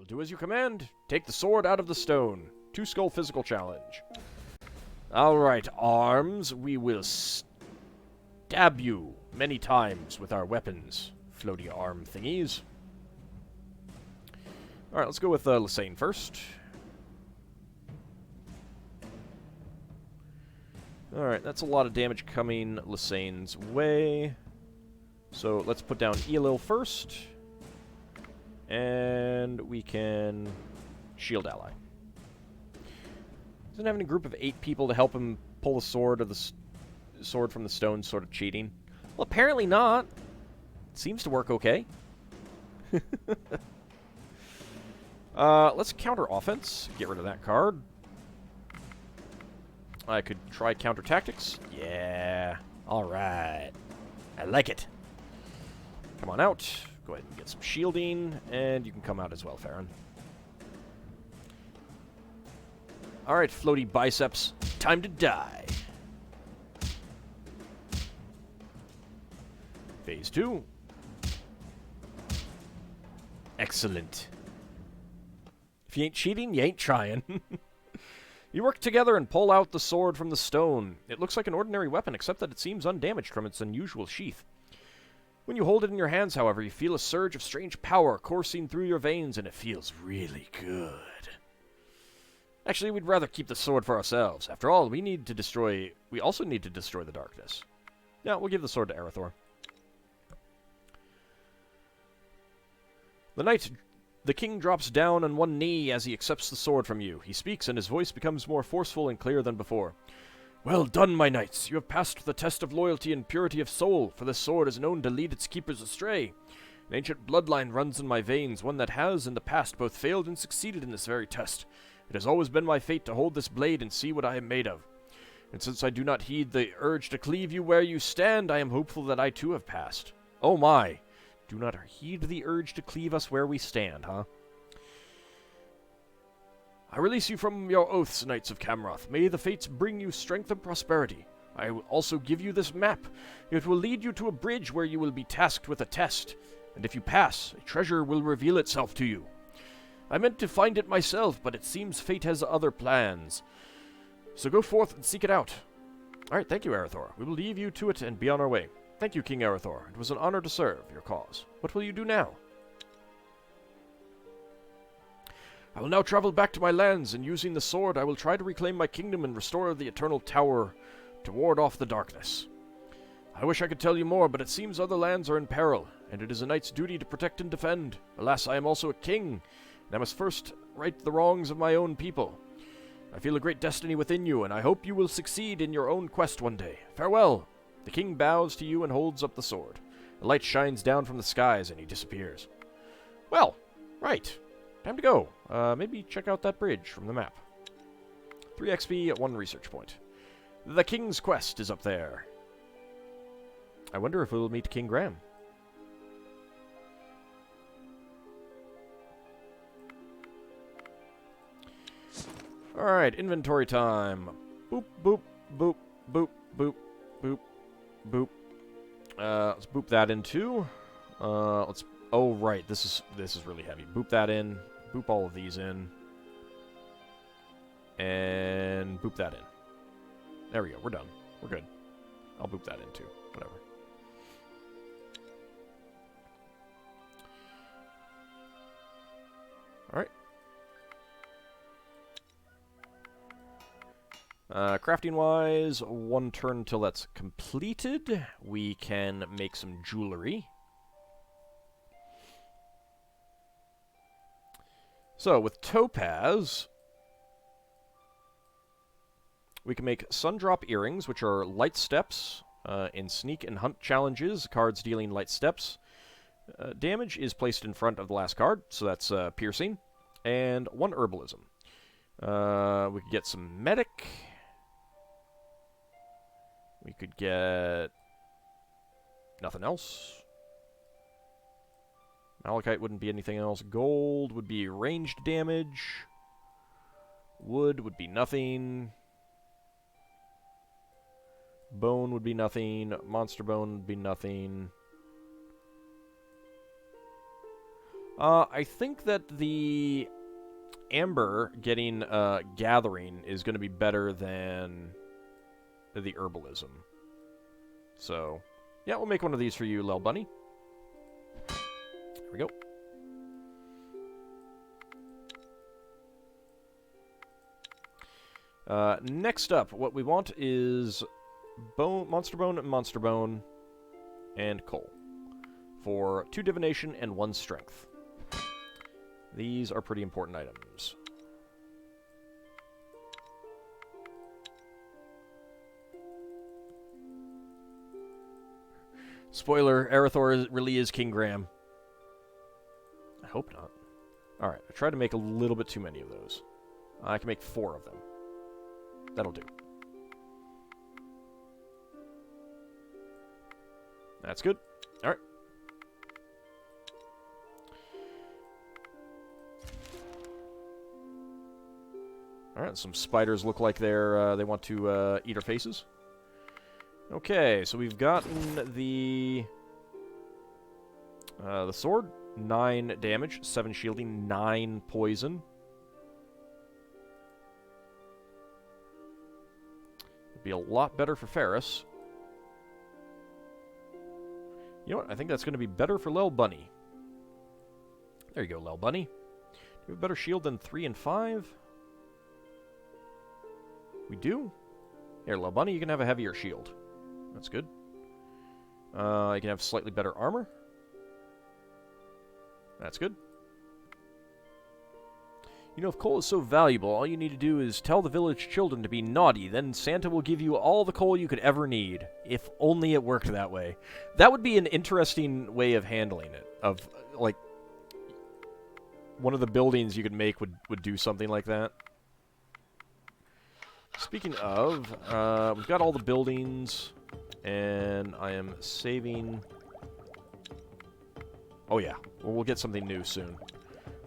do as you command. Take the sword out of the stone. 2-skull physical challenge. Alright, arms. We will stab you many times with our weapons. Floaty arm thingies. Alright, let's go with Lysane first. Alright, that's a lot of damage coming Lysane's way. So let's put down Elil first. And we can shield ally. Isn't having a group of 8 people to help him pull the sword or the sword from the stone sort of cheating? Well, apparently not. It seems to work okay. Let's counter offense. Get rid of that card. I could try counter tactics. Yeah. Alright. I like it. Come on out. Go ahead and get some shielding. And you can come out as well, Farron. Alright, floaty biceps. Time to die. Phase 2. Excellent. If you ain't cheating, you ain't trying. You work together and pull out the sword from the stone. It looks like an ordinary weapon, except that it seems undamaged from its unusual sheath. When you hold it in your hands, however, you feel a surge of strange power coursing through your veins, and it feels really good. Actually, we'd rather keep the sword for ourselves. After all, we also need to destroy the darkness. Yeah, we'll give the sword to Arathor. The king drops down on one knee as he accepts the sword from you. He speaks, and his voice becomes more forceful and clear than before. Well done, my knights. You have passed the test of loyalty and purity of soul, for this sword is known to lead its keepers astray. An ancient bloodline runs in my veins, one that has, in the past, both failed and succeeded in this very test. It has always been my fate to hold this blade and see what I am made of. And since I do not heed the urge to cleave you where you stand, I am hopeful that I too have passed. Oh my! Do not heed the urge to cleave us where we stand, huh? I release you from your oaths, Knights of Camroth. May the fates bring you strength and prosperity. I will also give you this map. It will lead you to a bridge where you will be tasked with a test. And if you pass, a treasure will reveal itself to you. I meant to find it myself, but it seems fate has other plans. So go forth and seek it out. Alright, thank you, Arathor. We will leave you to it and be on our way. Thank you, King Arathor. It was an honor to serve your cause. What will you do now? I will now travel back to my lands, and using the sword, I will try to reclaim my kingdom and restore the Eternal Tower to ward off the darkness. I wish I could tell you more, but it seems other lands are in peril, and it is a knight's duty to protect and defend. Alas, I am also a king, and I must first right the wrongs of my own people. I feel a great destiny within you, and I hope you will succeed in your own quest one day. Farewell! The king bows to you and holds up the sword. The light shines down from the skies, and he disappears. Well, right. Time to go. Maybe check out that bridge from the map. 3 XP at 1 research point. The King's Quest is up there. I wonder if we'll meet King Graham. Alright, inventory time. Boop, boop, boop, boop, boop, boop, boop. Let's boop that in too. Oh, right, this is really heavy. Boop that in. Boop all of these in. And boop that in. There we go, we're done. We're good. I'll boop that in too. Whatever. Alright. Crafting-wise, 1 turn till that's completed. We can make some jewelry. So, with Topaz, we can make Sundrop Earrings, which are light steps in Sneak and Hunt challenges, cards dealing light steps. Damage is placed in front of the last card, so that's Piercing, and 1 Herbalism. We could get some Medic. We could get nothing else. Malachite wouldn't be anything else. Gold would be ranged damage. Wood would be nothing. Bone would be nothing. Monster Bone would be nothing. I think that the amber getting gathering is going to be better than the herbalism. So, yeah, we'll make one of these for you, Lel Bunny. There we go. Next up, what we want is Monster Bone, and Coal. For 2 Divination and 1 Strength. These are pretty important items. Spoiler, Arathor really is King Graham. I hope not. Alright, I tried to make a little bit too many of those. I can make 4 of them. That'll do. That's good. Alright. Alright, some spiders look like they want to eat our faces. Okay, so we've gotten the sword. 9 damage, 7 shielding, 9 poison. It'd be a lot better for Ferris. You know what? I think that's going to be better for Lel Bunny. There you go, Lel Bunny. Do we have a better shield than 3 and 5? We do? Here, Lel Bunny, you can have a heavier shield. That's good. You can have slightly better armor. That's good. You know, if coal is so valuable, all you need to do is tell the village children to be naughty, then Santa will give you all the coal you could ever need. If only it worked that way. That would be an interesting way of handling it. Of, like, one of the buildings you could make would do something like that. Speaking of, we've got all the buildings, and I am saving... Oh yeah, well, we'll get something new soon.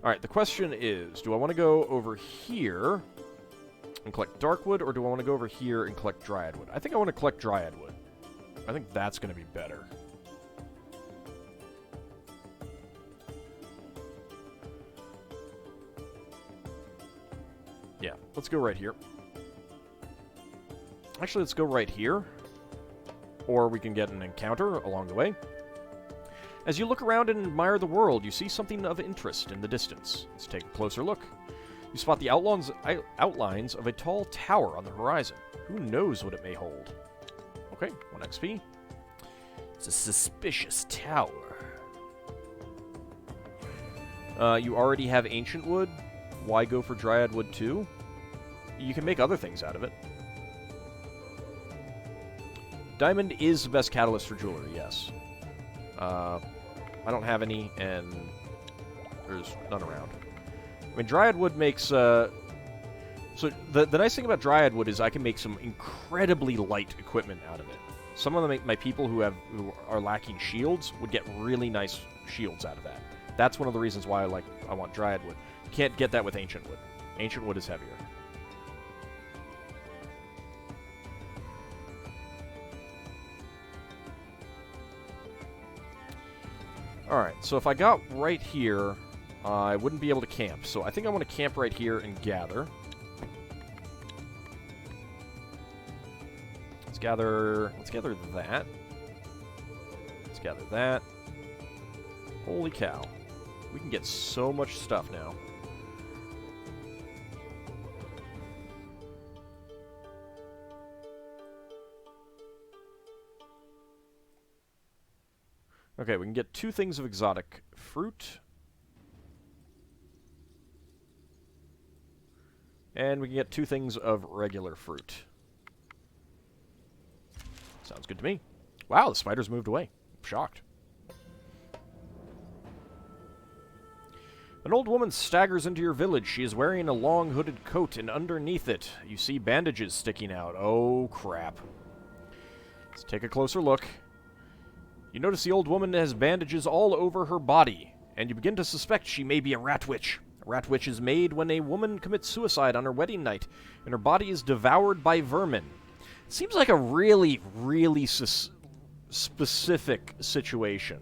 Alright, the question is, do I want to go over here and collect Darkwood, or do I want to go over here and collect Dryadwood? I think I want to collect Dryadwood. I think that's going to be better. Yeah, let's go right here. Actually, let's go right here. Or we can get an encounter along the way. As you look around and admire the world, you see something of interest in the distance. Let's take a closer look. You spot the outlines of a tall tower on the horizon. Who knows what it may hold? Okay, 1 XP. It's a suspicious tower. You already have Ancient Wood. Why go for Dryad Wood too? You can make other things out of it. Diamond is the best catalyst for jewelry, yes. I don't have any, and there's none around. I mean, Dryad Wood makes... So, the nice thing about Dryad Wood is I can make some incredibly light equipment out of it. Some of my people who are lacking shields would get really nice shields out of that. That's one of the reasons why I want Dryad Wood. You can't get that with Ancient Wood. Ancient Wood is heavier. Alright, so if I got right here, I wouldn't be able to camp. So I think I want to camp right here and gather. Let's gather that. Let's gather that. Holy cow. We can get so much stuff now. Okay, we can get 2 things of exotic fruit. And we can get 2 things of regular fruit. Sounds good to me. Wow, the spiders moved away. I'm shocked. An old woman staggers into your village. She is wearing a long hooded coat, and underneath it, you see bandages sticking out. Oh, crap. Let's take a closer look. You notice the old woman has bandages all over her body, and you begin to suspect she may be a rat witch. A rat witch is made when a woman commits suicide on her wedding night, and her body is devoured by vermin. It seems like a really, really specific situation.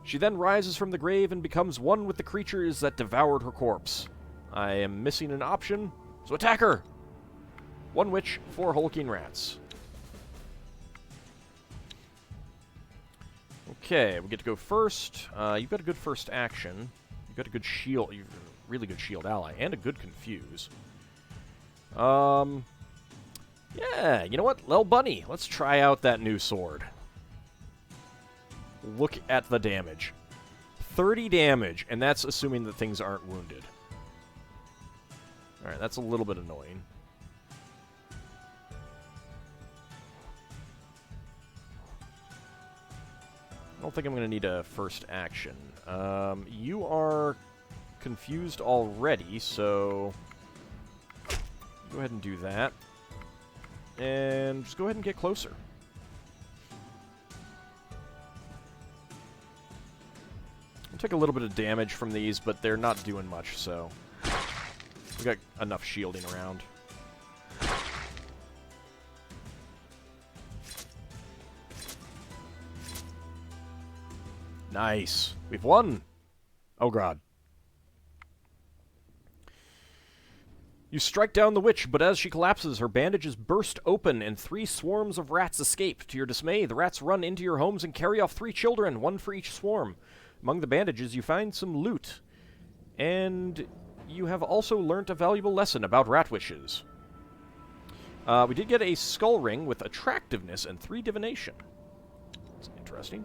She then rises from the grave and becomes one with the creatures that devoured her corpse. I am missing an option, so attack her! 1 witch, 4 hulking rats. Okay, we get to go first. You've got a good first action. You've got a good shield. You've a really good shield ally. And a good confuse. Yeah, you know what? Lil Bunny, let's try out that new sword. Look at the damage. 30 damage, and that's assuming that things aren't wounded. Alright, that's a little bit annoying. I don't think I'm going to need a first action. You are confused already, so go ahead and do that. And just go ahead and get closer. I'll take a little bit of damage from these, but they're not doing much, so we got enough shielding around. Nice. We've won. Oh, God. You strike down the witch, but as she collapses, her bandages burst open and 3 swarms of rats escape. To your dismay, the rats run into your homes and carry off 3 children, 1 for each swarm. Among the bandages, you find some loot. And you have also learnt a valuable lesson about rat witches. We did get a skull ring with attractiveness and 3 divination. That's interesting.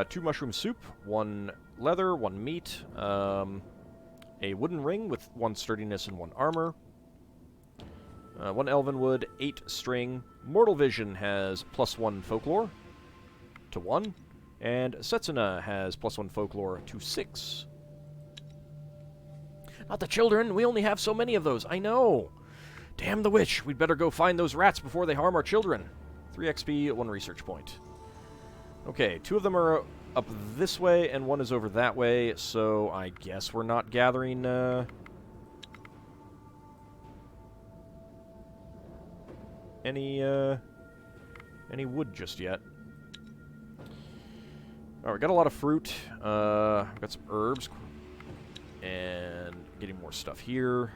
2 mushroom soup, 1 leather, 1 meat, a wooden ring with 1 sturdiness and 1 armor, 1 elven wood, 8 string. Mortal Vision has +1 folklore to 1, and Setsuna has +1 folklore to 6. Not the children, we only have so many of those, I know. Damn the witch, we'd better go find those rats before they harm our children. 3 XP, 1 research point. Okay, 2 of them are up this way, and 1 is over that way, so I guess we're not gathering, any wood just yet. Alright, we got a lot of fruit, got some herbs, and getting more stuff here.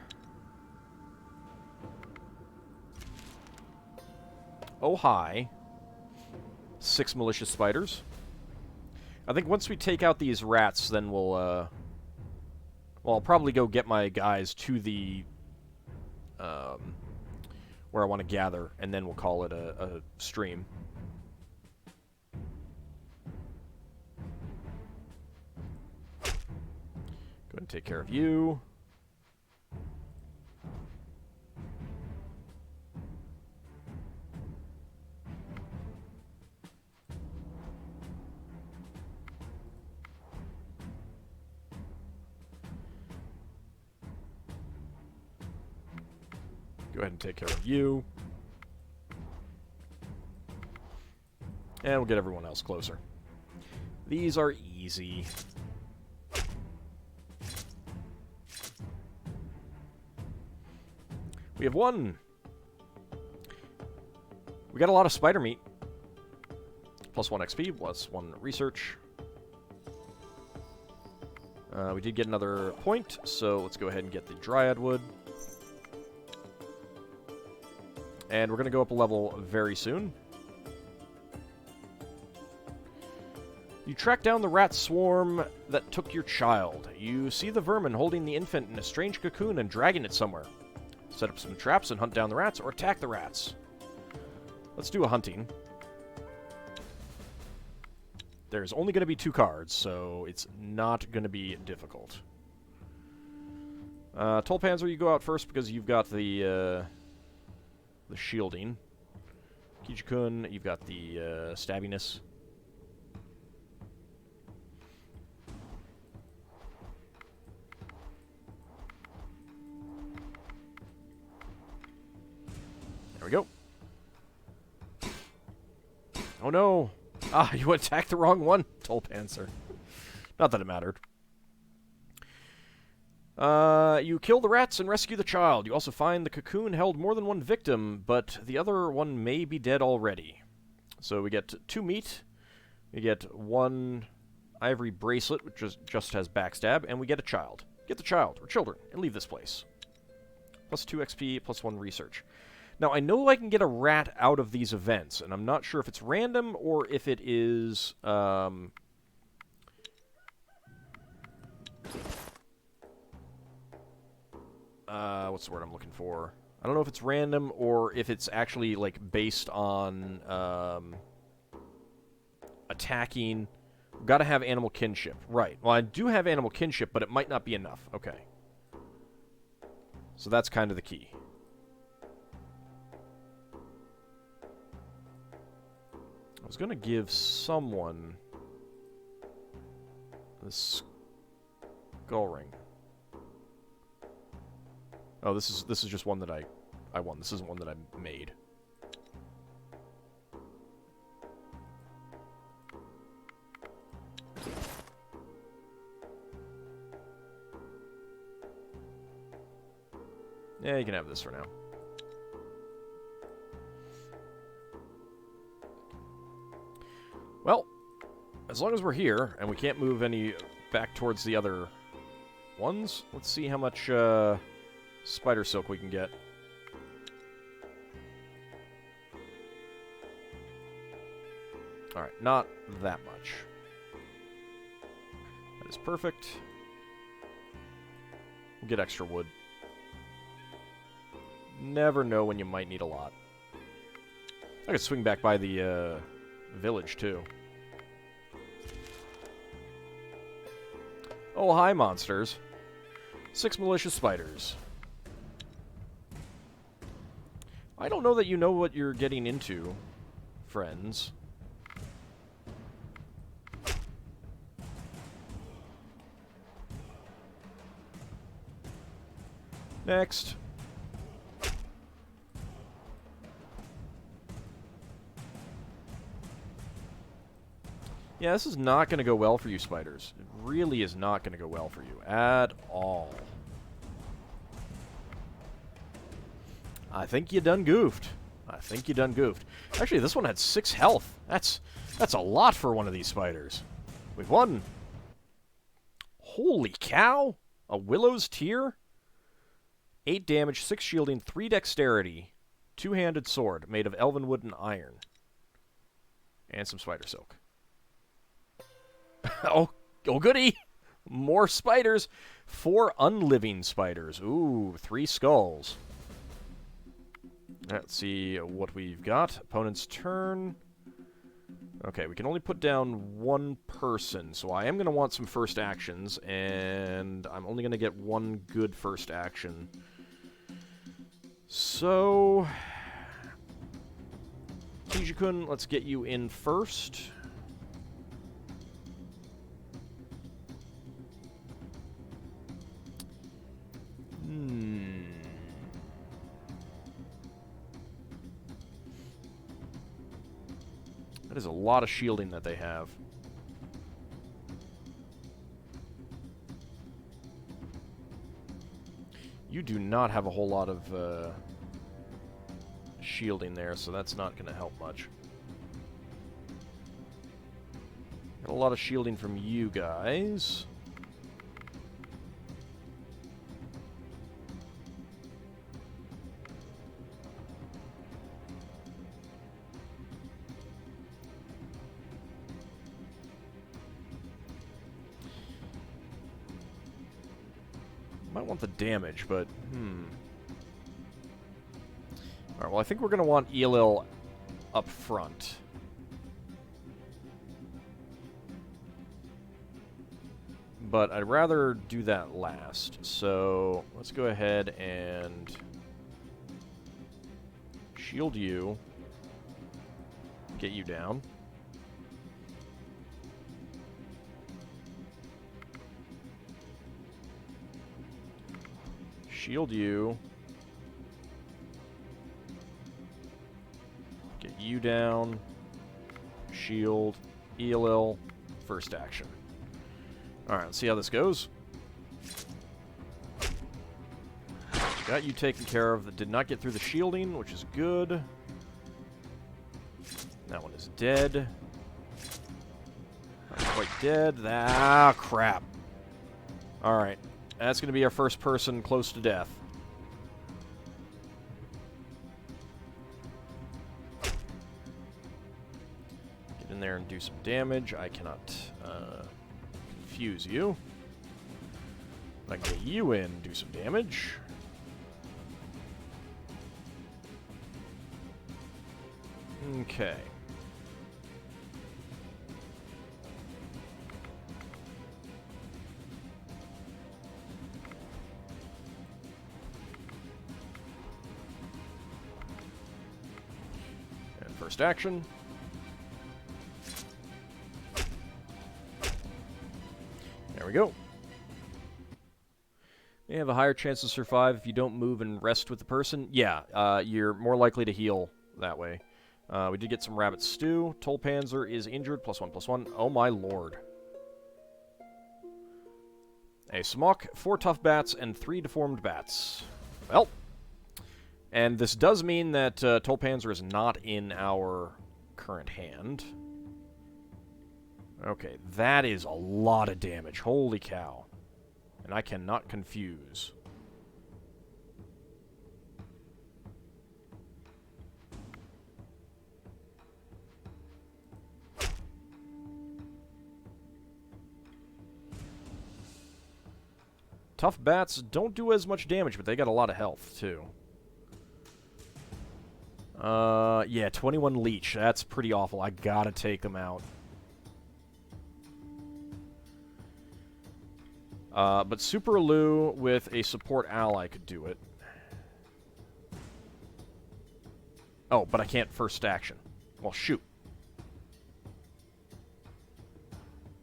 Oh, hi. 6 malicious spiders. I think once we take out these rats, then we'll, well, I'll probably go get my guys to the, where I want to gather, and then we'll call it a stream. Go ahead and take care of you. Go ahead and take care of you. And we'll get everyone else closer. These are easy. We have 1. We got a lot of spider meat. +1 XP, +1 research. We did get another point, so let's go ahead and get the dryad wood. And we're going to go up a level very soon. You track down the rat swarm that took your child. You see the vermin holding the infant in a strange cocoon and dragging it somewhere. Set up some traps and hunt down the rats, or attack the rats. Let's do a hunting. There's only going to be 2 cards, so it's not going to be difficult. Tulpanzer, you go out first because you've got the shielding. Kijikun, you've got the stabbiness. There we go. Oh no! Ah, you attacked the wrong one, Tulpanzer. Not that it mattered. You kill the rats and rescue the child. You also find the cocoon held more than 1 victim, but the other one may be dead already. So we get 2 meat. We get 1 ivory bracelet, which just has backstab, and we get a child. Get the child, or children, and leave this place. Plus 2 XP, plus 1 research. Now, I know I can get a rat out of these events, and I'm not sure if it's random or if it is, what's the word I'm looking for? I don't know if it's random or if it's actually, like, based on, attacking. Gotta have animal kinship. Right. Well, I do have animal kinship, but it might not be enough. Okay. So that's kind of the key. I was gonna give someone this skull ring. Oh, this is just one that I won. This isn't one that I made. Yeah, you can have this for now. Well, as long as we're here, and we can't move any back towards the other ones, let's see how much spider silk we can get. Alright, not that much. That is perfect. We'll get extra wood. Never know when you might need a lot. I could swing back by the village, too. Oh, hi, monsters. 6 malicious spiders. I don't know that you know what you're getting into, friends. Next. Yeah, this is not going to go well for you, spiders. It really is not going to go well for you at all. I think you done goofed. I think you done goofed. Actually, this one had 6 health. That's a lot for one of these spiders. We've won. Holy cow! A Willow's Tear? 8 damage, 6 shielding, 3 dexterity. 2-handed sword made of elven wood and iron. And some spider silk. Oh goody! More spiders. 4 unliving spiders. Ooh, 3 skulls. Let's see what we've got. Opponent's turn. Okay, we can only put down 1 person, so I am going to want some first actions, and I'm only going to get 1 good first action. So... Kijikun, let's get you in first. That is a lot of shielding that they have. You do not have a whole lot of shielding there, so that's not going to help much. Got a lot of shielding from you guys. Might want the damage, but, Alright, well, I think we're going to want Elil up front. But I'd rather do that last. So, let's go ahead and shield you. Get you down. Shield you. Get you down. Shield. Elil. First action. Alright, let's see how this goes. Got you taken care of. That did not get through the shielding, which is good. That one is dead. quite dead. Ah, crap. Alright. That's going to be our first person close to death. Get in there and do some damage. I cannot confuse you. I can get you in and do some damage. Okay. And first action. There we go. You have a higher chance to survive if you don't move and rest with the person. Yeah, you're more likely to heal that way. We did get some rabbit stew. Tolpanzer is injured. +1/+1. Oh my lord. A smock, 4 tough bats, and 3 deformed bats. Well. And this does mean that Tolpanzer is not in our current hand. Okay, that is a lot of damage. Holy cow. And I cannot confuse. Tough bats don't do as much damage, but they got a lot of health, too. Yeah, 21 leech. That's pretty awful. I gotta take them out. But Super Lou with a support ally could do it. Oh, but I can't first action. Well, shoot.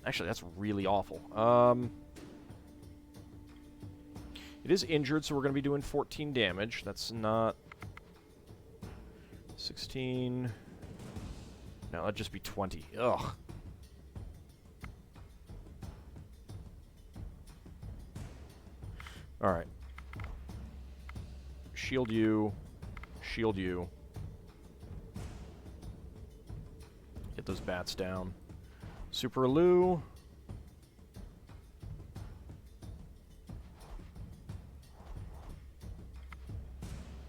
Actually, that's really awful. It is injured, so we're going to be doing 14 damage. That's not... 16... No, that'd just be 20. Ugh. Alright. Shield you. Shield you. Get those bats down. Super Lou.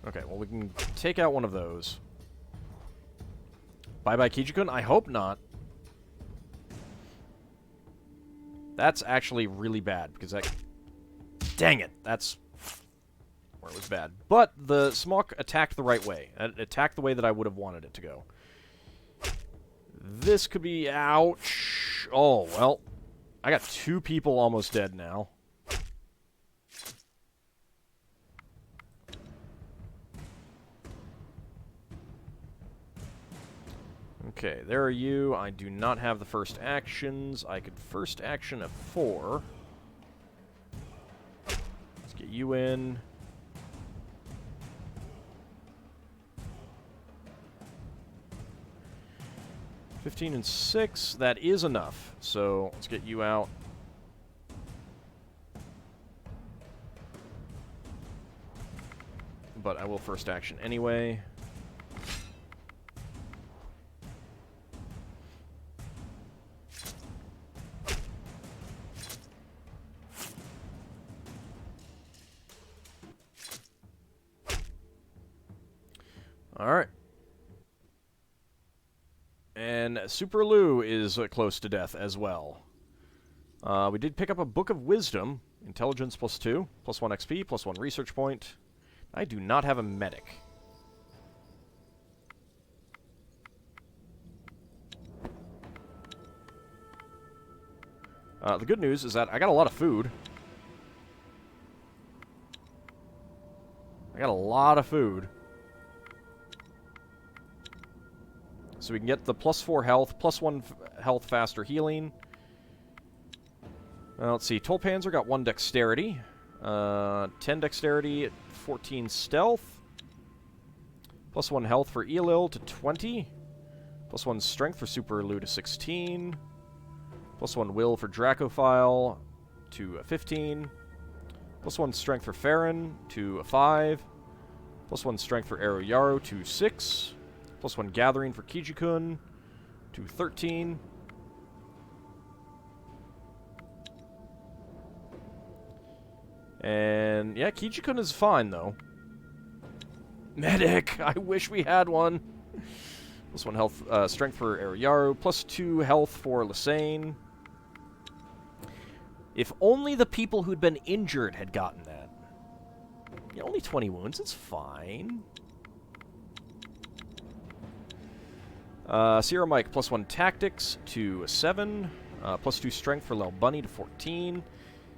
Okay, well we can take out one of those. Bye-bye Kijikun? I hope not. That's actually really bad, because that... Dang it! That's where it was bad. But the Smock attacked the right way. It attacked the way that I would have wanted it to go. This could be... Ouch! Oh, well. I got 2 people almost dead now. Okay, there are you. I do not have the first actions. I could first action a 4. Let's get you in. $15 and 6. That is enough. So let's get you out. But I will first action anyway. Alright. And Super Lou is close to death as well. We did pick up a Book of Wisdom. Intelligence +2, +1 XP, +1 research point. I do not have a medic. The good news is that I got a lot of food. I got a lot of food. So we can get the +4 health, +1 health faster healing. Let's see, Tolpanzer got 1 dexterity. 10 dexterity, 14 stealth. +1 health for Elil to 20. +1 strength for Super Lou to 16. +1 will for Dracophile to 15. +1 strength for Farron to 5. +1 strength for Aoyaru to 6. +1 gathering for Kijikun to 13. And, yeah, Kijikun is fine, though. Medic! I wish we had one. Plus 1 health, strength for Ariyaru. Plus 2 health for Lysane. If only the people who'd been injured had gotten that. Yeah, only 20 wounds. It's fine. Sierra Mike, plus 1 tactics to 7. Plus 2 strength for Lel Bunny to 14.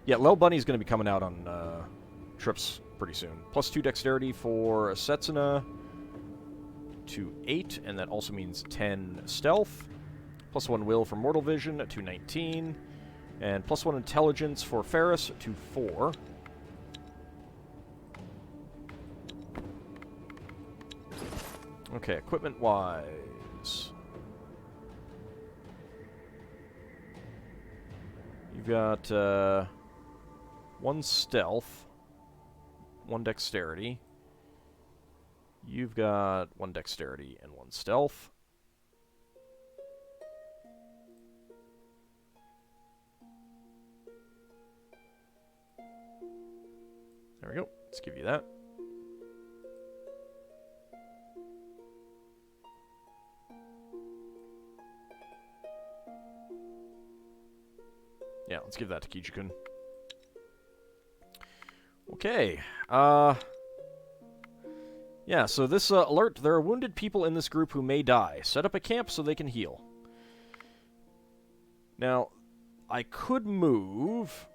Yeah, Lel Bunny's going to be coming out on trips pretty soon. Plus 2 dexterity for Setsuna to 8, and that also means 10 stealth. Plus 1 will for Mortal Vision to 19. And plus 1 intelligence for Ferris to 4. Okay, equipment-wise. You've got 1 stealth, 1 dexterity. You've got 1 dexterity and 1 stealth. There we go. Let's give you that. Yeah, let's give that to Kijikun. Okay. Yeah, so this alert, there are wounded people in this group who may die. Set up a camp so they can heal. Now, I could move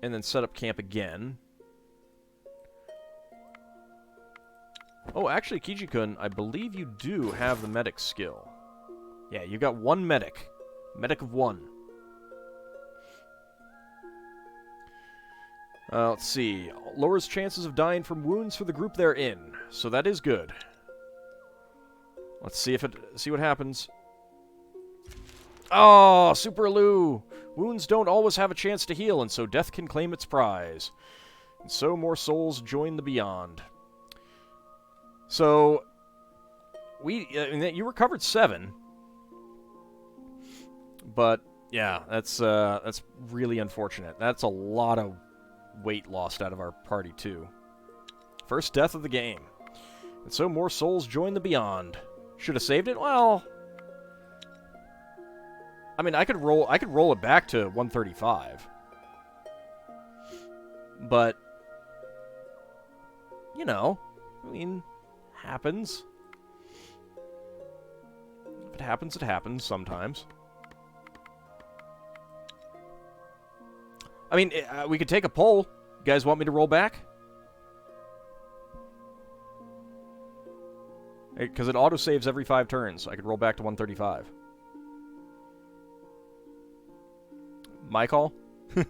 and then set up camp again. Oh, actually, Kijikun, I believe you do have the medic skill. Yeah, you've got 1 medic. Medic of 1. Let's see. Lowers chances of dying from wounds for the group they're in. So that is good. Let's see what happens. Oh, Super Lou! Wounds don't always have a chance to heal, and so death can claim its prize. And so more souls join the beyond. So, you recovered 7. But, yeah, that's really unfortunate. That's a lot of weight lost out of our party, too. First death of the game. And so more souls join the beyond. Should have saved it? Well, I mean, I could roll it back to 135. But, you know, I mean, happens. If it happens, it happens sometimes. I mean, we could take a poll. You guys want me to roll back? Because it auto-saves every 5 turns. I could roll back to 135. My call? I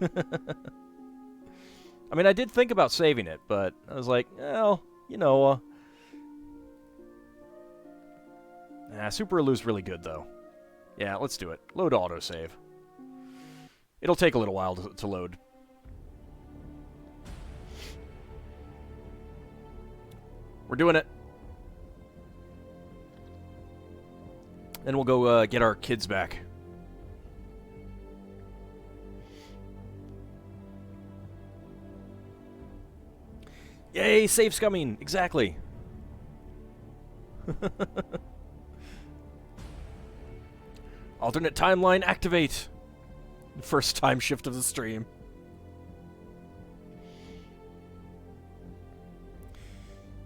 mean, I did think about saving it, but I was like, well, you know... Super Elu's really good, though. Yeah, let's do it. Load autosave. It'll take a little while to load. We're doing it. Then we'll go get our kids back. Yay, safe's coming! Exactly. Alternate timeline activate. First time shift of the stream.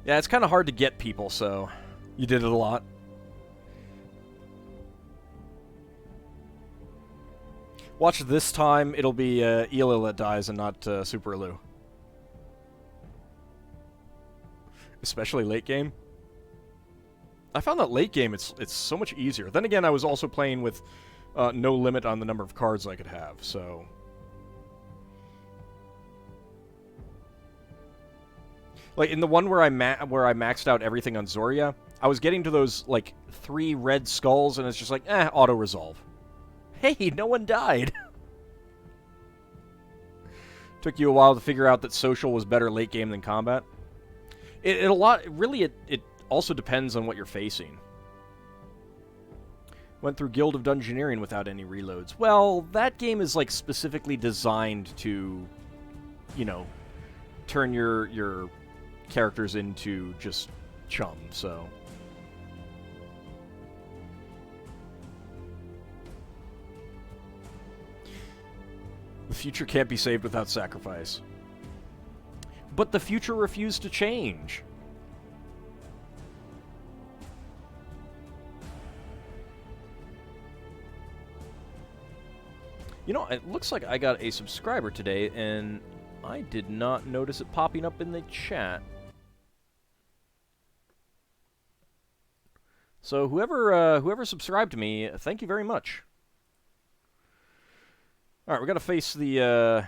Yeah, it's kind of hard to get people, so you did it a lot. Watch this time, it'll be Ela that dies and not Super Elu. Especially late game. I found that late game, it's so much easier. Then again, I was also playing with no limit on the number of cards I could have, so... Like, in the one where I maxed out everything on Zoria, I was getting to those, like, 3 red skulls, and it's just like, auto-resolve. Hey, no one died! Took you a while to figure out that social was better late game than combat. It also depends on what you're facing. Went through Guild of Dungeoneering without any reloads. Well, that game is, like, specifically designed to, you know, turn your characters into just chum, so... The future can't be saved without sacrifice. But the future refused to change. You know, it looks like I got a subscriber today, and I did not notice it popping up in the chat. So whoever subscribed to me, thank you very much. All right, we got to face the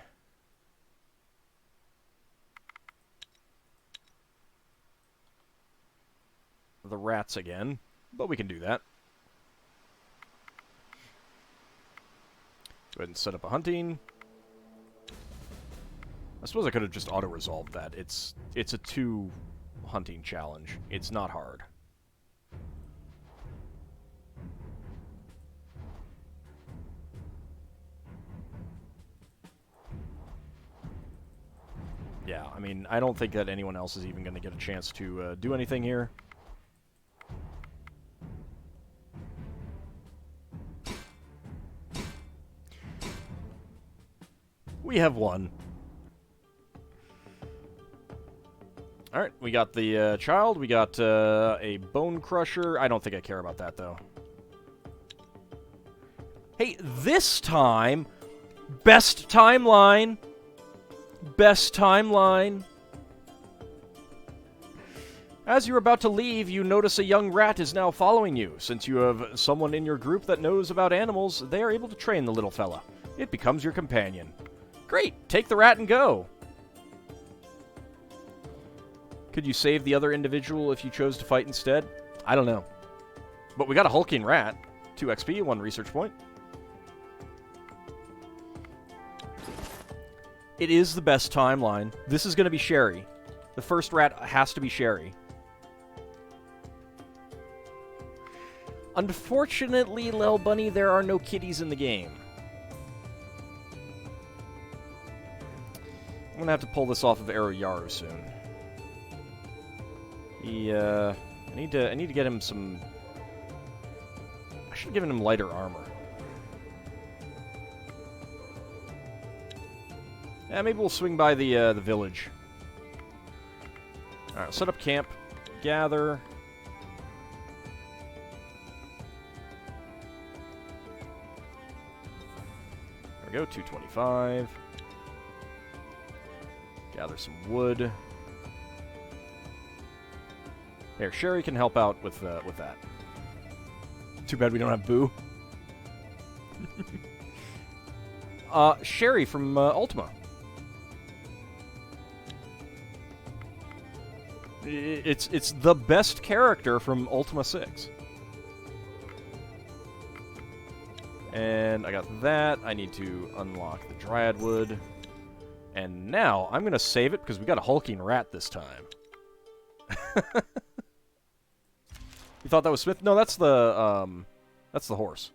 rats again, but we can do that. Go ahead and set up a hunting. I suppose I could have just auto-resolved that. It's a 2 hunting challenge. It's not hard. Yeah, I mean, I don't think that anyone else is even going to get a chance to do anything here. We have one. Alright, we got the child, we got a bone crusher. I don't think I care about that, though. Hey, this time, best timeline. Best timeline. As you're about to leave, you notice a young rat is now following you. Since you have someone in your group that knows about animals, they are able to train the little fella. It becomes your companion. Great! Take the rat and go! Could you save the other individual if you chose to fight instead? I don't know. But we got a hulking rat. 2 XP, 1 research point. It is the best timeline. This is going to be Sherry. The first rat has to be Sherry. Unfortunately, Lel Bunny, there are no kitties in the game. I'm going to have to pull this off of Ero Yaru soon. I need to get him some... I should have given him lighter armor. Yeah, maybe we'll swing by the village. Alright, set up camp. Gather. There we go, 225. Gather some wood. Here, Sherry can help out with that. Too bad we don't have Boo. Sherry from Ultima. It's the best character from Ultima 6. And I got that. I need to unlock the Dryad Wood. And now, I'm going to save it because we got a hulking rat this time. You thought that was Smith? No, that's the horse.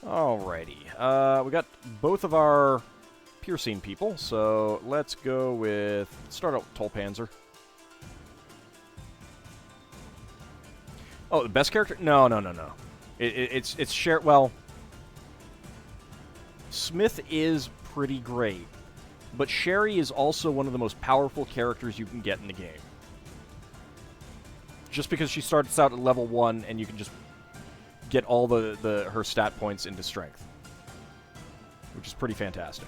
Alrighty. We got both of our piercing people, so let's go with... Start out with Tolpanzer. Oh, the best character? No. It's shared... Well... Smith is pretty great, but Sherry is also one of the most powerful characters you can get in the game. Just because she starts out at level 1 and you can just get all her stat points into strength. Which is pretty fantastic.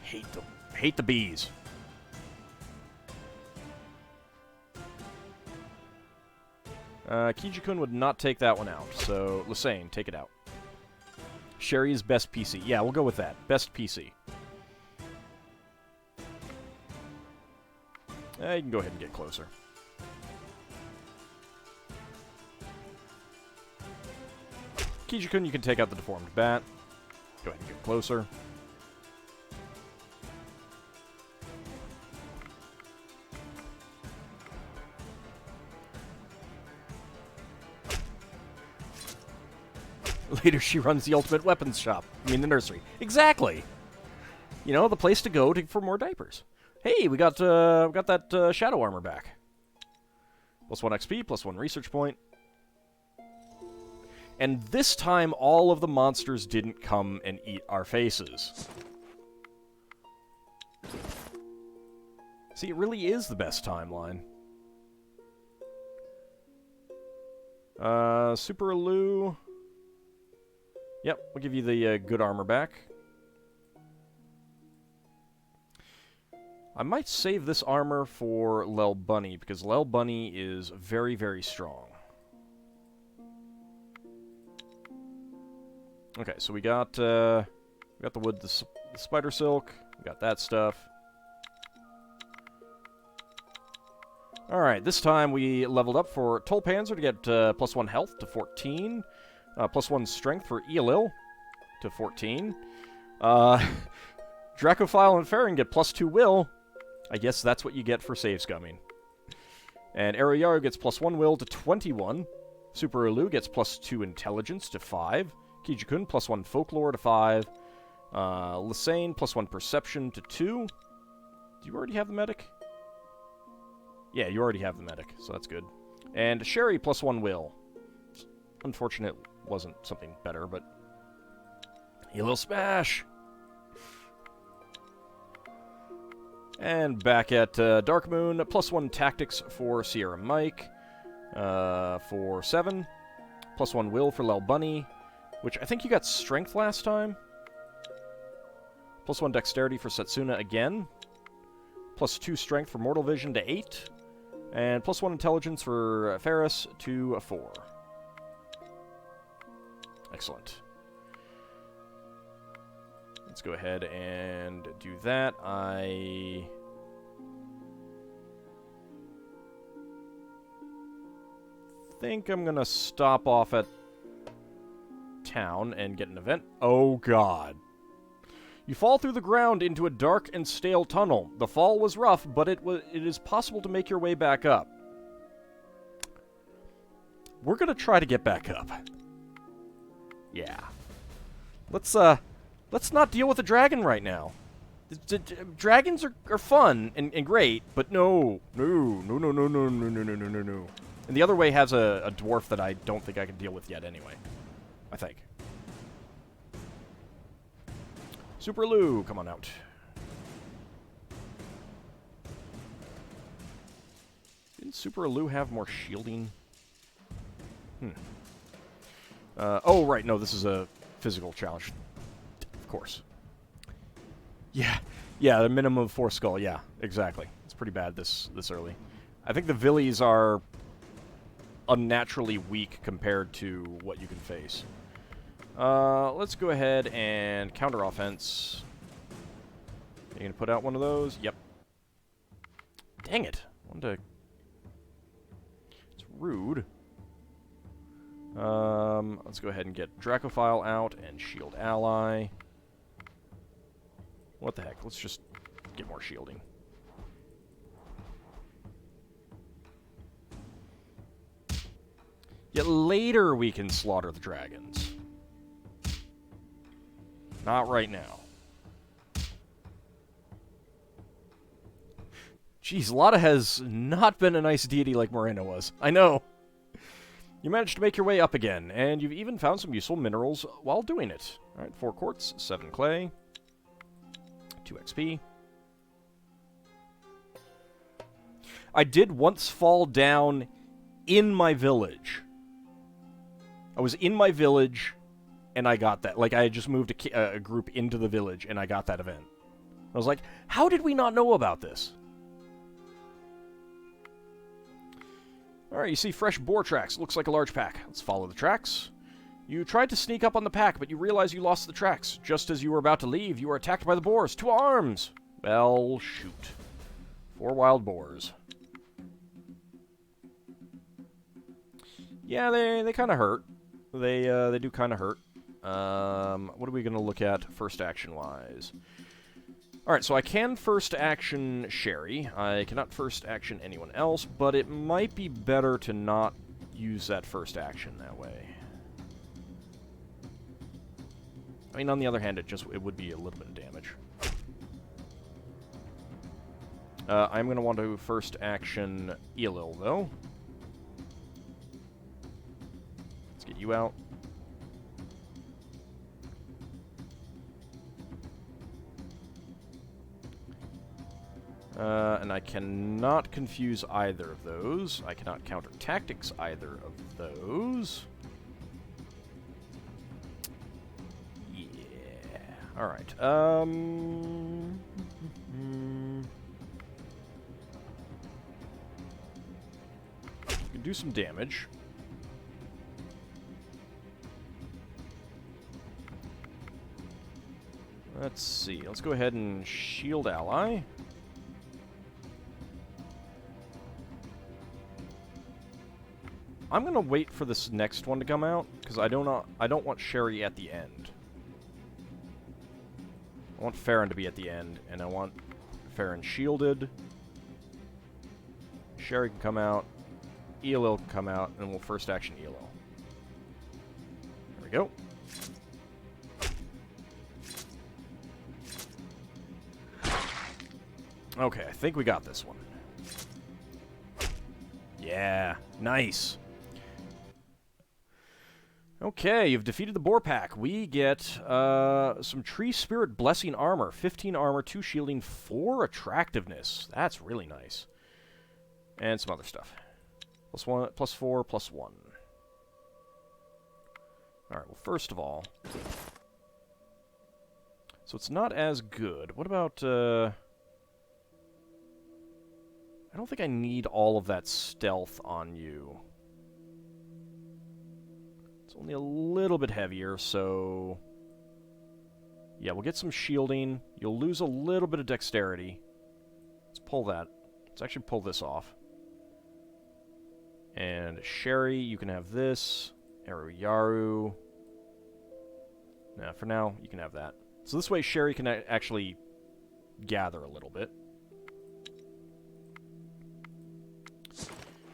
Hate the bees. Kijikun would not take that one out, so Lisane, take it out. Sherry's best PC. Yeah, we'll go with that. Best PC. You can go ahead and get closer. Kijikun, you can take out the deformed bat. Go ahead and get closer. Later, she runs the ultimate weapons shop. I mean, the nursery. Exactly. You know, the place to go for more diapers. Hey, we got that shadow armor back. +1 XP, +1 research point. And this time, all of the monsters didn't come and eat our faces. See, it really is the best timeline. Super Elu. Yep, we'll give you the good armor back. I might save this armor for Lel Bunny, because Lel Bunny is very, very strong. Okay, so we got the wood, the spider silk, we got that stuff. Alright, this time we leveled up for Tolpanzer to get +1 health to 14, +1 strength for Eolil to 14. Dracophile and Farron get +2 will. I guess that's what you get for save scumming. And Aroyaru gets +1 will to 21. Super Elu gets +2 intelligence to 5. Kijikun +1 folklore to 5. Lysane +1 perception to 2. Do you already have the medic? Yeah, you already have the medic, so that's good. And Sherry +1 will. Unfortunate wasn't something better, but... Heal smash! And back at Dark Moon, +1 tactics for Sierra Mike. For 7. +1 will for Lel Bunny, which I think you got strength last time. +1 dexterity for Setsuna again. +2 strength for Mortal Vision to 8. And +1 intelligence for Ferris to 4. Excellent. Let's go ahead and do that. I think I'm gonna stop off at town and get an event. Oh god. You fall through the ground into a dark and stale tunnel. The fall was rough, but it is possible to make your way back up. We're gonna try to get back up. Yeah. Let's not deal with the dragon right now. Dragons are fun and great, but no. And the other way has a dwarf that I don't think I can deal with yet anyway. I think. Super Lou, come on out. Didn't Super Lou have more shielding? Oh, right, no, this is a physical challenge. Of course. Yeah, the minimum of 4 skull, yeah, exactly. It's pretty bad this early. I think the Villies are unnaturally weak compared to what you can face. Let's go ahead and counter offense. You gonna put out one of those? Yep. Dang it. It's rude. Let's go ahead and get Dracophile out and shield ally. What the heck? Let's just get more shielding. Yet later we can slaughter the dragons. Not right now. Jeez, Lada has not been a nice deity like Morena was. I know. You managed to make your way up again, and you've even found some useful minerals while doing it. Alright, 4 quartz, 7 clay, 2 XP. I did once fall down in my village. I was in my village, and I got that. Like, I had just moved a group into the village, and I got that event. I was like, how did we not know about this? Alright, you see fresh boar tracks. Looks like a large pack. Let's follow the tracks. You tried to sneak up on the pack, but you realize you lost the tracks. Just as you were about to leave, you were attacked by the boars. To arms! Well, shoot. 4 wild boars. Yeah, they kind of hurt. They do kind of hurt. What are we going to look at first action-wise? Alright, so I can first action Sherry. I cannot first action anyone else, but it might be better to not use that first action that way. I mean, on the other hand, it would be a little bit of damage. I'm going to want to first action Elil, though. Let's get you out. And I cannot confuse either of those. I cannot counter tactics either of those. Yeah. Alright. Can do some damage. Let's see. Let's go ahead and shield ally. I'm gonna wait for this next one to come out because I don't want Sherry at the end. I want Farron to be at the end, and I want Farron shielded. Sherry can come out. Elil can come out, and we'll first action Elil. There we go. Okay, I think we got this one. Yeah, nice. Okay, you've defeated the Boar Pack. We get some Tree Spirit Blessing armor. 15 armor, 2 shielding, 4 attractiveness. That's really nice. And some other stuff. +1, +4, +1. Alright, well, first of all... So it's not as good. What about... I don't think I need all of that stealth on you. It's only a little bit heavier, so... Yeah, we'll get some shielding. You'll lose a little bit of dexterity. Let's pull that. Let's actually pull this off. And Sherry, you can have this. Yaru. Nah, for now, you can have that. So this way Sherry can actually gather a little bit.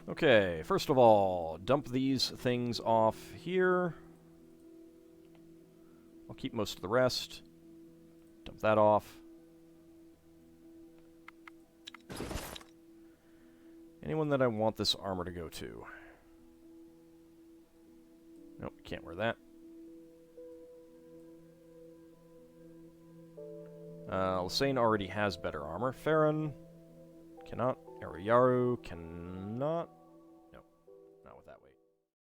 Okay, first of all, dump these things off here. I'll keep most of the rest. Dump that off. Anyone that I want this armor to go to? Nope, can't wear that. Lasane already has better armor. Farron cannot. Yaru cannot. Nope, not with that weight.